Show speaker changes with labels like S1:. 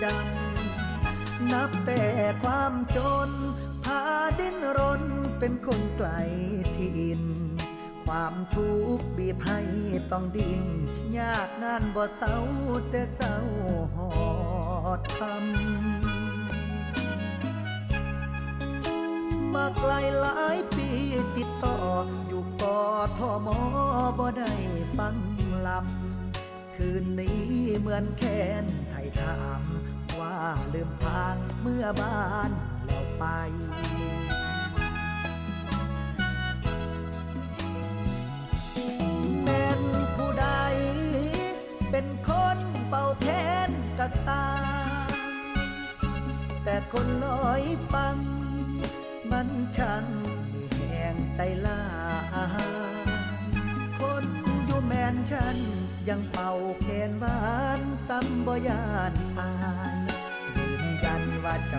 S1: จำนับแต่ความจนพาดิ้นรนเป็นคนไกลถิ่นความทุกข์บีบให้ต้องดิ้นยากนานบ่เศร้าแต่เศร้าหอดคำมาไกลหลายปีติดต่ออยู่กทมบ่ได้ฟังลำคืนนี้เหมือนแค้นไทยถามว่าลืมพางเมื่อบ้านเราไปแม่นผู้ใดเป็นคนเป่าแค้นกะตาแต่คนลอยฟังมันช่างมีแห่งใจลาคนอยู่แมนฉันยังเป่าแคนหวานซ้ำบ่ยานอายยืนยันว่าจะ